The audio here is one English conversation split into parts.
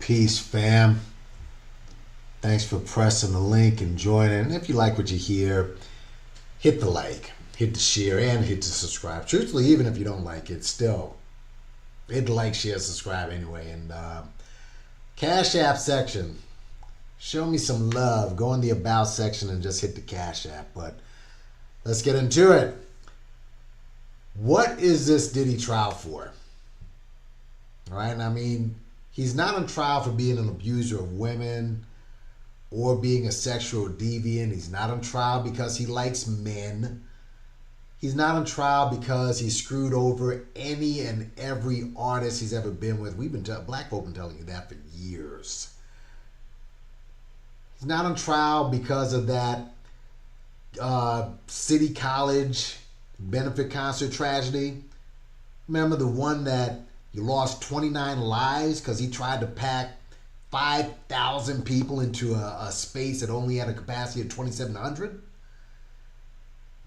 Peace, fam. Thanks for pressing the link and joining. And if you like what you hear, hit the like, hit the share, and hit the subscribe. Truthfully, even if you don't like it, still hit the like, share, subscribe anyway. And Cash App section. Show me some love. Go in the About section and just hit the Cash App. But let's get into it. What is this Diddy trial for? All right, I mean, he's not on trial for being an abuser of women or being a sexual deviant. He's not on trial because he likes men. He's not on trial because he screwed over any and every artist he's ever been with. Black folk been telling you that for years. He's not on trial because of that City College benefit concert tragedy. Remember the one that you lost 29 lives because he tried to pack 5,000 people into a space that only had a capacity of 2,700?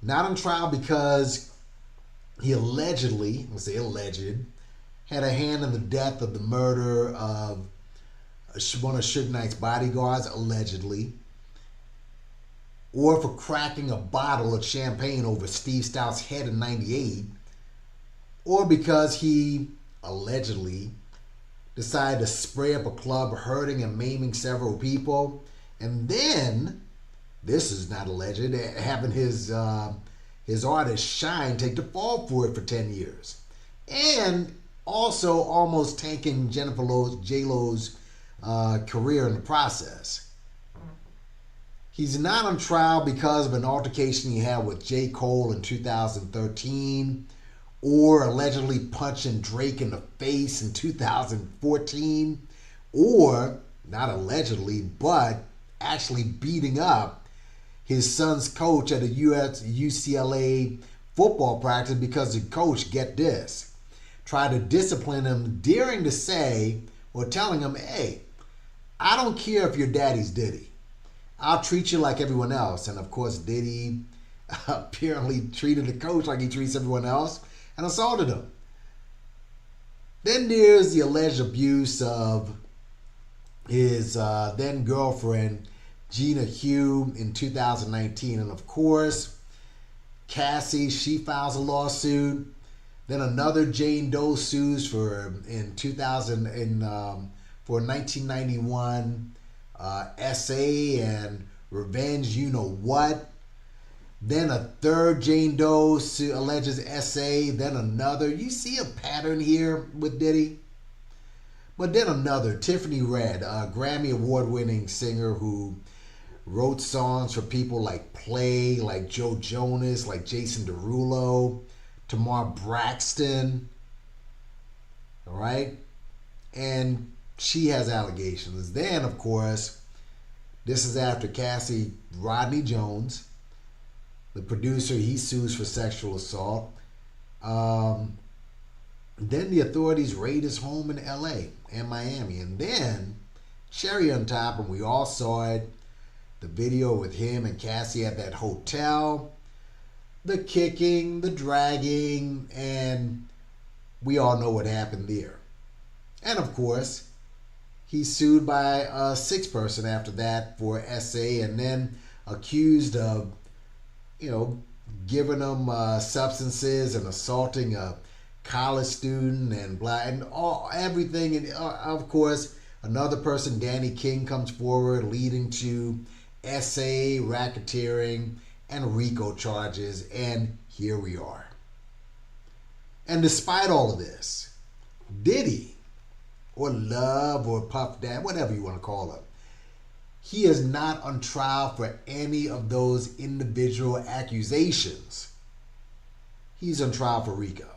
Not on trial because he allegedly, let's say alleged, had a hand in the death of the murder of one of Suge Knight's bodyguards, allegedly, or for cracking a bottle of champagne over Steve Stout's head in '98, or because he allegedly decided to spray up a club, hurting and maiming several people, and then, this is not alleged, having his artist Shine take the fall for it for 10 years, and also almost tanking J-Lo's career in the process. He's not on trial because of an altercation he had with J. Cole in 2013, or allegedly punching Drake in the face in 2014, or, not allegedly, but actually beating up his son's coach at a UCLA football practice because the coach, get this, tried to discipline him, daring to say, or telling him, hey, I don't care if your daddy's Diddy. I'll treat you like everyone else. And of course, Diddy apparently treated the coach like he treats everyone else and assaulted him. Then there's the alleged abuse of his then girlfriend, Gina Hugh, in 2019. And of course, Cassie, she files a lawsuit. Then another Jane Doe sues for 1991 essay and revenge, you know what. Then a third Jane Doe alleges essay. Then another. You see a pattern here with Diddy? But then another, Tiffany Red, a Grammy Award-winning singer who wrote songs for people like Play, like Joe Jonas, like Jason Derulo, Tamar Braxton. All right? And she has allegations. Then, of course, this is after Cassie Rodney Jones, the producer, he sues for sexual assault. Then the authorities raid his home in LA and Miami. And then, cherry on top, and we all saw it, the video with him and Cassie at that hotel, the kicking, the dragging, and we all know what happened there. And of course, he's sued by a sixth person after that for SA, and then accused of, giving them substances and assaulting a college student and everything. And of course, another person, Danny King, comes forward leading to SA, racketeering, and RICO charges. And here we are. And despite all of this, Diddy, or Love, or Puff Dad, whatever you want to call him, he is not on trial for any of those individual accusations. He's on trial for RICO.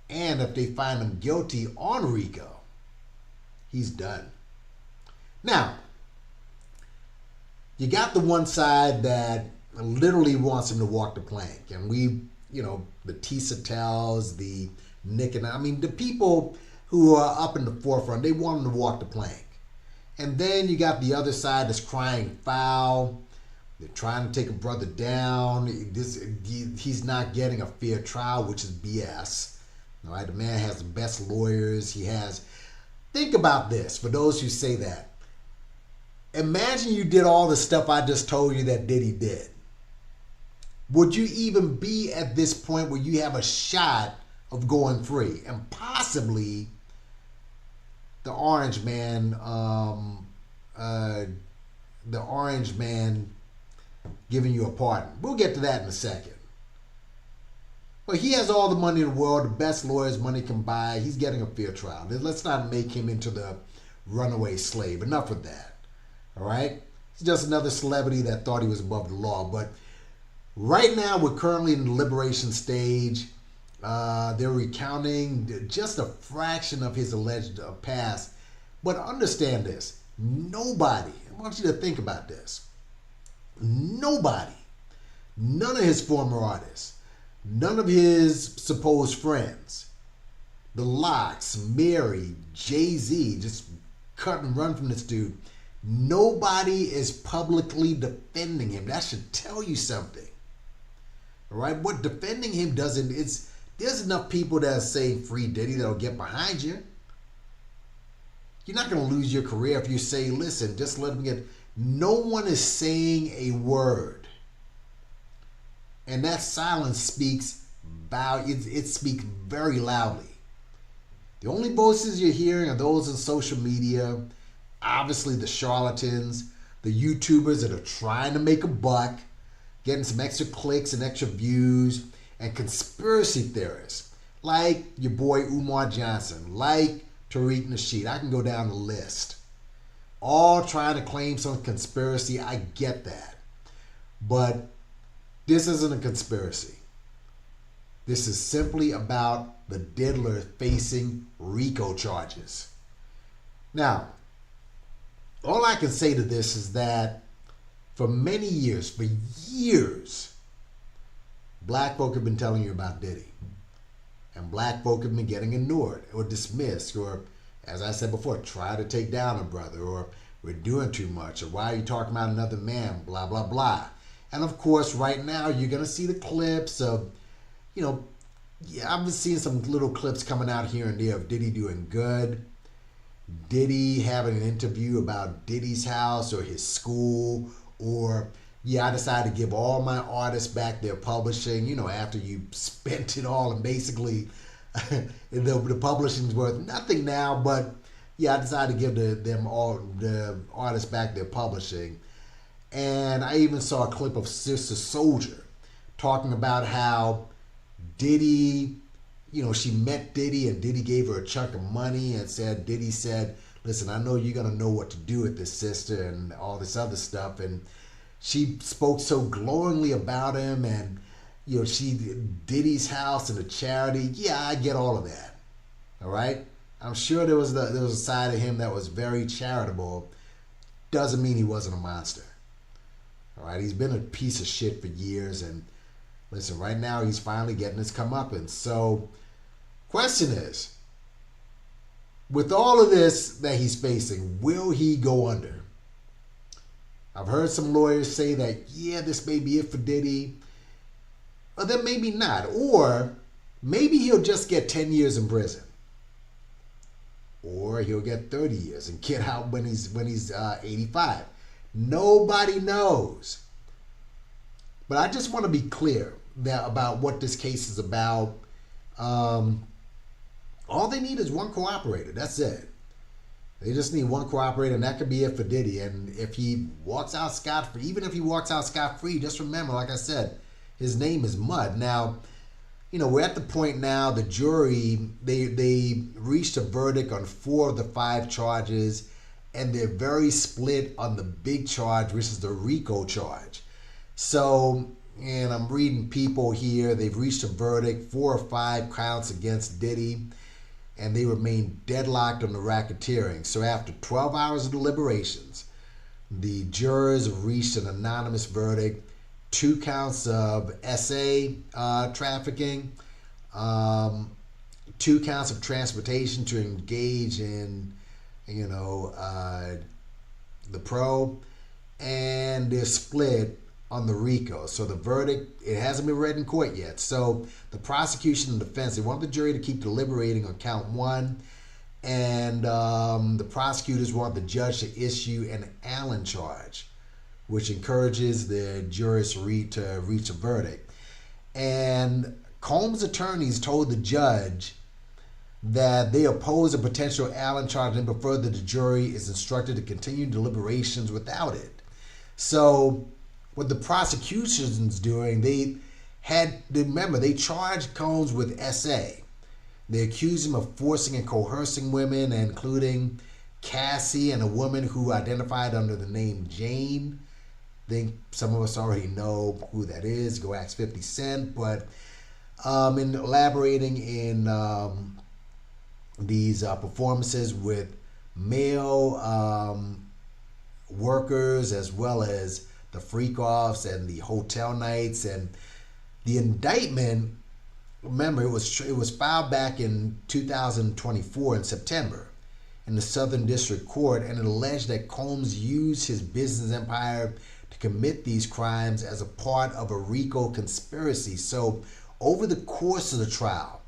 And if they find him guilty on RICO, he's done. Now, you got the one side that literally wants him to walk the plank. And the Tisa Tells, the Nick and the people who are up in the forefront, they want him to walk the plank. And then you got the other side that's crying foul. They're trying to take a brother down. He's not getting a fair trial, which is BS. All right, the man has the best lawyers. He has Think about this for those who say that. Imagine you did all the stuff I just told you that Diddy did. Would you even be at this point where you have a shot of going free and possibly the orange man, giving you a pardon? We'll get to that in a second. But he has all the money in the world, the best lawyers money can buy. He's getting a fair trial. Let's not make him into the runaway slave. Enough of that. All right? He's just another celebrity that thought he was above the law. But right now, we're currently in the liberation stage. They're recounting just a fraction of his alleged past. But understand this. Nobody, I want you to think about this. Nobody, none of his former artists, none of his supposed friends, the Locks, Mary, Jay-Z, just cut and run from this dude. Nobody is publicly defending him. That should tell you something. All right? What defending him doesn't, there's enough people that are saying free Diddy that'll get behind you. You're not going to lose your career if you say, listen, just let him get. No one is saying a word. And that silence speaks it speaks very loudly. The only voices you're hearing are those in social media, obviously the charlatans, the YouTubers that are trying to make a buck, getting some extra clicks and extra views, and conspiracy theorists like your boy Umar Johnson, like Tariq Nasheed. I can go down the list. All trying to claim some conspiracy. I get that. But this isn't a conspiracy. This is simply about the diddler facing RICO charges. Now, all I can say to this is that for many years, black folk have been telling you about Diddy. And black folk have been getting ignored or dismissed or, as I said before, try to take down a brother, or we're doing too much, or why are you talking about another man, blah, blah, blah. And of course, right now, you're going to see the clips of, I've been seeing some little clips coming out here and there of Diddy doing good, Diddy having an interview about Diddy's house or his school, or I decided to give all my artists back their publishing, after you spent it all, and basically the publishing's worth nothing now, but I decided to give them all the artists back their publishing. And I even saw a clip of Sister Soldier talking about how Diddy, she met Diddy and Diddy gave her a chunk of money and Diddy said, listen, I know you're going to know what to do with this, sister, and all this other stuff. And she spoke so glowingly about him and, Diddy's house and the charity. Yeah, I get all of that. All right? I'm sure there was a side of him that was very charitable. Doesn't mean he wasn't a monster. All right? He's been a piece of shit for years. And listen, right now he's finally getting his comeuppance. So, question is, with all of this that he's facing, will he go under? I've heard some lawyers say that, this may be it for Diddy. Or then maybe not. Or maybe he'll just get 10 years in prison. Or he'll get 30 years and get out when he's 85. Nobody knows. But I just want to be clear about what this case is about. All they need is one cooperator. That's it. They just need one cooperator, and that could be it for Diddy. And if he walks out scot-free, even if he walks out scot-free, just remember, like I said, his name is mud. Now, we're at the point now, the jury, they reached a verdict on 4 of the 5 charges, and they're very split on the big charge, which is the RICO charge. So, and I'm reading people here, they've reached a verdict, 4 or 5 counts against Diddy, and they remain deadlocked on the racketeering. So after 12 hours of deliberations, the jurors reached an anonymous verdict, 2 counts of SA trafficking, 2 counts of transportation to engage in, the probe, and they're split on the RICO. So the verdict, it hasn't been read in court yet. So the prosecution and defense, they want the jury to keep deliberating on count 1 And the prosecutors want the judge to issue an Allen charge, which encourages the jurors to reach a verdict. And Combs' attorneys told the judge that they oppose a potential Allen charge and prefer that the jury is instructed to continue deliberations without it. So what the prosecution's doing, they charged Combs with SA. They accused him of forcing and coercing women, including Cassie and a woman who identified under the name Jane. I think some of us already know who that is. Go ask 50 Cent. But in elaborating in these performances with male workers, as well as the freak-offs and the hotel nights, and the indictment. Remember, it was filed back in 2024 in September in the Southern District Court, and it alleged that Combs used his business empire to commit these crimes as a part of a RICO conspiracy. So over the course of the trial,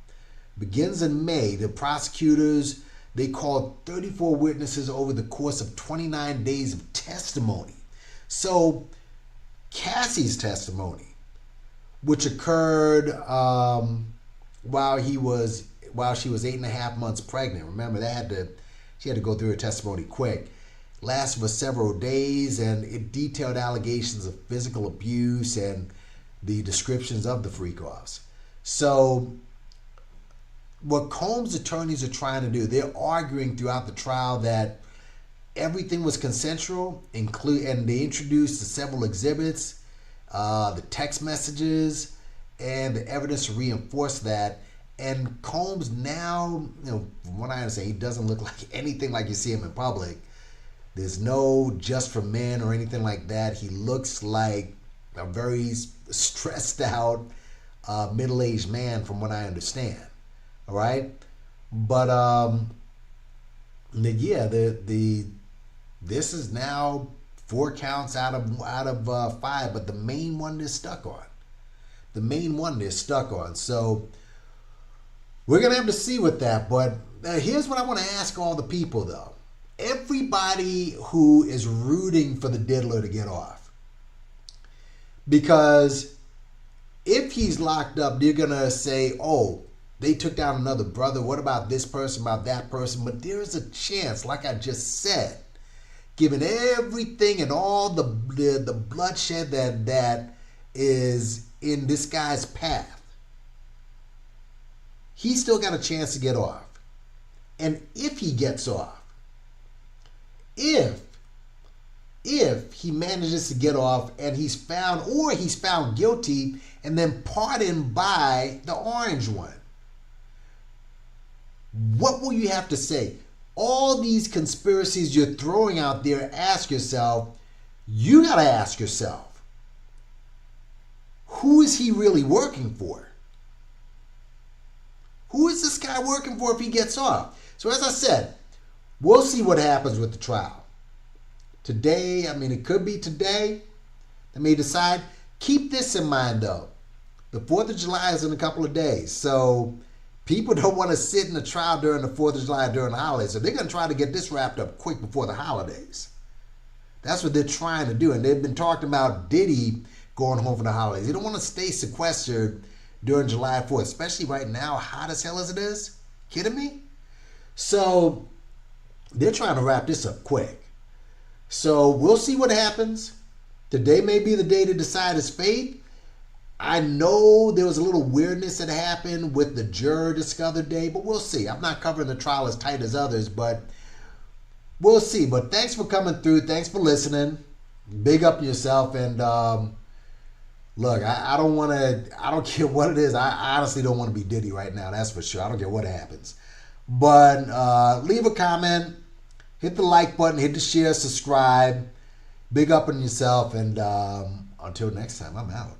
begins in May, the prosecutors, they called 34 witnesses over the course of 29 days of testimony. So Cassie's testimony, which occurred while she was 8.5 months pregnant. Remember, she had to go through her testimony quick. Lasted for several days, and it detailed allegations of physical abuse and the descriptions of the freak-offs. So what Combs' attorneys are trying to do, they're arguing throughout the trial that everything was consensual, and they introduced the several exhibits, the text messages, and the evidence to reinforce that. And Combs now, from what I understand, he doesn't look like anything like you see him in public. There's no just for men or anything like that. He looks like a very stressed out middle-aged man, from what I understand. All right, but this is now 4 counts out of 5, but the main one they're stuck on. So we're gonna have to see with that. But here's what I want to ask all the people, though. Everybody who is rooting for the diddler to get off, because if he's locked up, they're gonna say, "Oh, they took down another brother. What about this person, about that person?" But there is a chance, like I just said, given everything and all the bloodshed that is in this guy's path, he's still got a chance to get off. And if he gets off, if he manages to get off and he's found guilty and then pardoned by the orange one, what will you have to say? All these conspiracies you're throwing out there, you got to ask yourself, who is he really working for? Who is this guy working for if he gets off? So as I said, we'll see what happens with the trial. Today, it could be today. They may decide. Keep this in mind, though. The 4th of July is in a couple of days. So people don't want to sit in the trial during the 4th of July, during the holidays. So they're going to try to get this wrapped up quick before the holidays. That's what they're trying to do. And they've been talking about Diddy going home for the holidays. They don't want to stay sequestered during July 4th, especially right now, hot as hell as it is. Kidding me? So they're trying to wrap this up quick. So we'll see what happens. Today may be the day to decide his fate. I know there was a little weirdness that happened with the juror this other day, but we'll see. I'm not covering the trial as tight as others, but we'll see. But thanks for coming through. Thanks for listening. Big up yourself. And look, I don't care what it is. I honestly don't want to be Diddy right now. That's for sure. I don't care what happens. But leave a comment. Hit the like button. Hit the share. Subscribe. Big up on yourself. And until next time, I'm out.